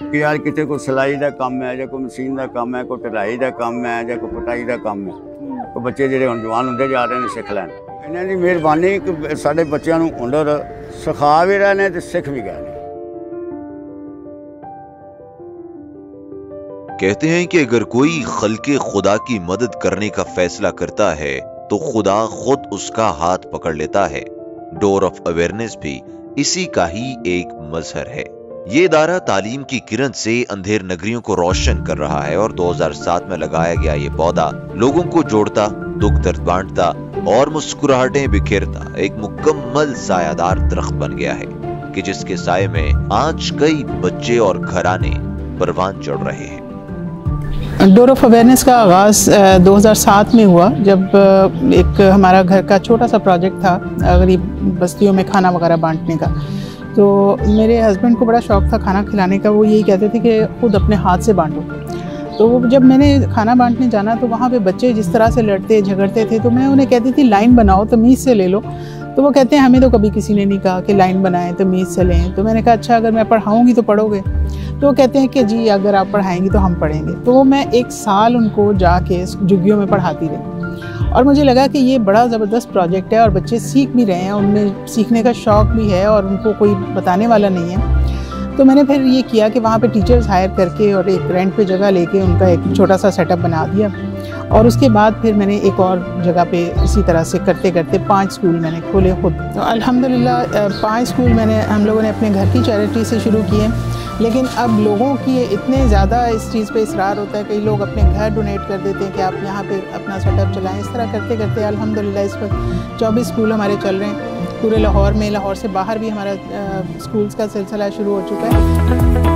کہ یار کسی کو سلائی کا کام ہے یا کوئی مشین کا کام ہے, کوئی ٹرائی کا کام ہے یا کوئی پٹائی کا کام ہے, تو بچے جڑے ہن جوان ہوندے جا رہے ہیں سکھ لین. انہاں دی مہربانی کہ ساڈے بچیاں نوں ہنر سکھا بھی رہے ہیں تے سکھ بھی گئے ہیں. کہتے ہیں کہ اگر کوئی خلق خدا کی مدد کرنے کا فیصلہ کرتا ہے تو خدا خود اس کا ہاتھ پکڑ لیتا ہے. ڈور آف اویئرنیس بھی اسی کا ہی ایک مظہر ہے. یہ ادارہ تعلیم کی کرن سے اندھیر نگریوں کو روشن کر رہا ہے اور 2007 میں لگایا گیا یہ پودا لوگوں کو جوڑتا, دکھ درد بانٹتا اور مسکراہٹیں بکھیرتا ایک مکمل سایہ دار درخت بن گیا ہے کہ جس کے سائے میں آج کئی بچے اور گھرانے پروان چڑھ رہے ہیں. ڈور آف اویئرنیس کا آغاز 2007 میں ہوا جب ایک ہمارا گھر کا چھوٹا سا پروجیکٹ تھا غریب بستیوں میں کھانا وغیرہ بانٹنے کا. تو میرے ہسبینڈ کو بڑا شوق تھا کھانا کھلانے کا. وہ یہی کہتے تھے کہ خود اپنے ہاتھ سے بانٹو. تو وہ جب میں نے کھانا بانٹنے جانا تو وہاں پہ بچے جس طرح سے لڑتے جھگڑتے تھے تو میں انہیں کہتی تھی لائن بناؤ, تمیز سے لے لو. تو وہ کہتے ہیں ہمیں تو کبھی کسی نے نہیں کہا کہ لائن بنائیں تمیز سے لیں. تو میں نے کہا اچھا اگر میں پڑھاؤں گی تو پڑھو گے؟ تو وہ کہتے ہیں کہ جی اگر آپ پڑھائیں گی تو ہم پڑھیں گے. تو میں 1 سال ان کو جا کے جھگیوں میں پڑھاتی رہی اور مجھے لگا کہ یہ بڑا زبردست پروجیکٹ ہے اور بچے سیکھ بھی رہے ہیں, ان میں سیکھنے کا شوق بھی ہے اور ان کو کوئی بتانے والا نہیں ہے. تو میں نے پھر یہ کیا کہ وہاں پہ ٹیچرز ہائر کر کے اور ایک رینٹ پہ جگہ لے کے ان کا ایک چھوٹا سا سیٹ اپ بنا دیا. اور اس کے بعد پھر میں نے ایک اور جگہ پہ اسی طرح سے کرتے کرتے 5 اسکول میں نے کھولے خود. تو الحمدللہ 5 اسکول ہم لوگوں نے اپنے گھر کی چیریٹی سے شروع کیے. لیکن اب لوگوں کی اتنے زیادہ اس چیز پہ اصرار ہوتا ہے کہ لوگ اپنے گھر ڈونیٹ کر دیتے ہیں کہ آپ یہاں پہ اپنا سیٹ اپ چلائیں. اس طرح کرتے کرتے الحمدللہ اس وقت 24 اسکول ہمارے چل رہے ہیں پورے لاہور میں. لاہور سے باہر بھی ہمارا اسکولز کا سلسلہ شروع ہو چکا ہے.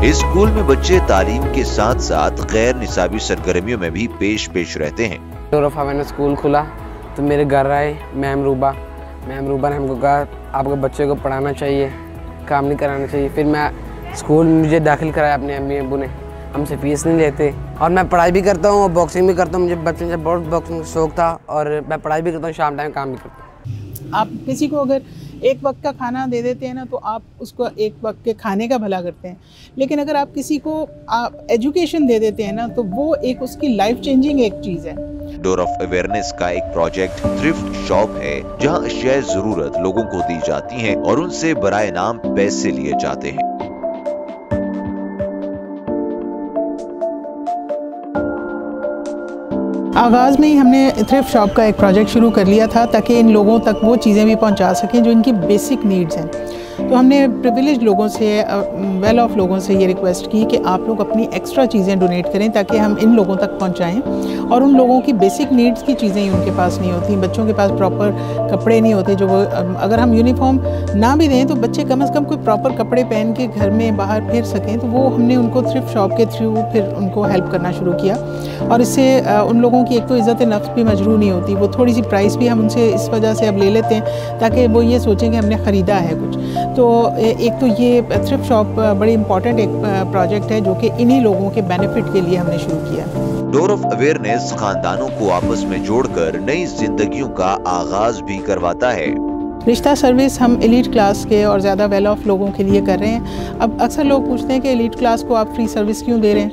اس اسکول میں بچے تعلیم کے ساتھ ساتھ غیر نصابی سرگرمیوں میں بھی پیش رہتے ہیں. ڈور آف اویئرنیس اسکول کھلا تو میرے گھر آئے میم روبا نے ہم کو کہا آپ کے بچے کو پڑھانا چاہیے, کام نہیں کرانا چاہیے. پھر میں اسکول مجھے داخل کرایا اپنے امی ابو نے. ہم سے فیس نہیں لیتے اور میں پڑھائی بھی کرتا ہوں اور باکسنگ بھی کرتا ہوں. مجھے بچپن سے بہت باکسنگ شوق تھا اور میں پڑھائی بھی کرتا ہوں, شام ٹائم کام بھی کرتا ہوں. آپ کسی کو اگر ایک وقت کا کھانا دے دیتے ہیں نا تو آپ اس کو ایک وقت کے کھانے کا بھلا کرتے ہیں. لیکن اگر آپ کسی کو ایجوکیشن دے دیتے ہیں نا تو وہ ایک اس کی لائف چینجنگ ایک چیز ہے. ڈور آف اویئرنیس کا ایک پروجیکٹ تھرفٹ شاپ ہے جہاں اشیاء ضرورت لوگوں کو دی جاتی ہیں اور ان سے برائے نام پیسے لیے جاتے ہیں. آغاز میں ہی ہم نے تھرفٹ شاپ کا ایک پروجیکٹ شروع کر لیا تھا تاکہ ان لوگوں تک وہ چیزیں بھی پہنچا سکیں جو ان کی بیسک نیڈز ہیں. تو ہم نے پریویلیج لوگوں سے, ویل آف لوگوں سے یہ ریکویسٹ کی کہ آپ لوگ اپنی ایکسٹرا چیزیں ڈونیٹ کریں تاکہ ہم ان لوگوں تک پہنچائیں. اور ان لوگوں کی بیسک نیڈز کی چیزیں ہی ان کے پاس نہیں ہوتی. بچوں کے پاس پراپر کپڑے نہیں ہوتے جو وہ, اگر ہم یونیفارم نہ بھی دیں تو بچے کم از کم کوئی پراپر کپڑے پہن کے گھر میں باہر پھر سکیں. تو وہ ہم نے ان کو تھرفٹ شاپ کے تھرو پھر ان کو ہیلپ کرنا شروع کیا. اور اس سے ان لوگوں کی ایک تو عزت نفس بھی مجروح نہیں ہوتی. وہ تھوڑی سی پرائس بھی ہم ان سے اس وجہ سے اب لے لیتے ہیں تاکہ وہ یہ سوچیں کہ ہم نے خریدا ہے کچھ. تو ایک تو یہ تھرفٹ شاپ بڑی امپورٹنٹ ایک پروجیکٹ ہے جو کہ انہی لوگوں کے بینیفٹ کے لیے ہم نے شروع کیا. ڈور آف اویئرنیس خاندانوں کو آپس میں جوڑ کر نئی زندگیوں کا آغاز بھی کرواتا ہے. رشتہ سروس ہم ایلیٹ کلاس کے اور زیادہ ویل آف لوگوں کے لیے کر رہے ہیں. اب اکثر لوگ پوچھتے ہیں کہ ایلیٹ کلاس کو آپ فری سروس کیوں دے رہے ہیں.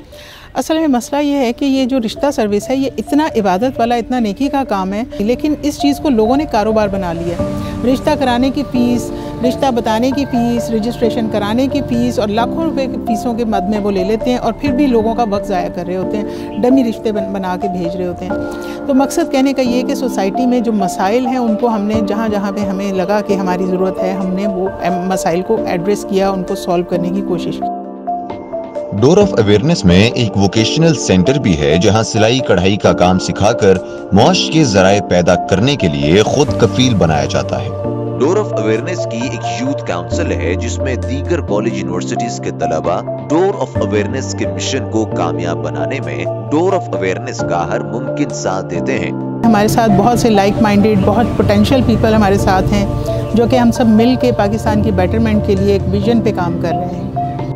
اصل میں مسئلہ یہ ہے کہ یہ جو رشتہ سروس ہے یہ اتنا عبادت والا, اتنا نیکی کا کام ہے, لیکن اس چیز کو لوگوں نے کاروبار بنا لیا. رشتہ کرانے کی فیس, رشتہ بتانے کی فیس, رجسٹریشن کرانے کی فیس اور لاکھوں روپے کی فیسوں کے مد میں وہ لے لیتے ہیں اور پھر بھی لوگوں کا وقت ضائع کر رہے ہوتے ہیں, ڈمی رشتے بنا کے بھیج رہے ہوتے ہیں. تو مقصد کہنے کا یہ کہ سوسائٹی میں جو مسائل ہیں ان کو ہم نے جہاں جہاں پہ ہمیں لگا کہ ہماری ضرورت ہے ہم نے وہ مسائل کو ایڈریس کیا, ان کو سالو کرنے کی کوشش کی. ڈور آف اویئرنیس میں ایک ووکیشنل سینٹر بھی ہے جہاں سلائی کڑھائی کا کام سکھا کر معاش کے ذرائع پیدا کرنے کے لیے خود کفیل بنایا جاتا ہے. ڈور آف اویئرنیس کی ایک یوتھ کاؤنسل ہے جس میں دیگر کالج یونیورسٹیز کے طلبہ ڈور آف اویئرنیس کے مشن کو کامیاب بنانے میں ڈور آف اویئرنیس کا ہر ممکن ساتھ دیتے ہیں. ہمارے ساتھ بہت سے لائک مائنڈیڈ, بہت پوٹینشیل پیپل ہمارے ساتھ ہیں جو کہ ہم سب مل کے پاکستان کی بیٹرمنٹ کے لیے ایک ویژن پہ کام کر رہے ہیں.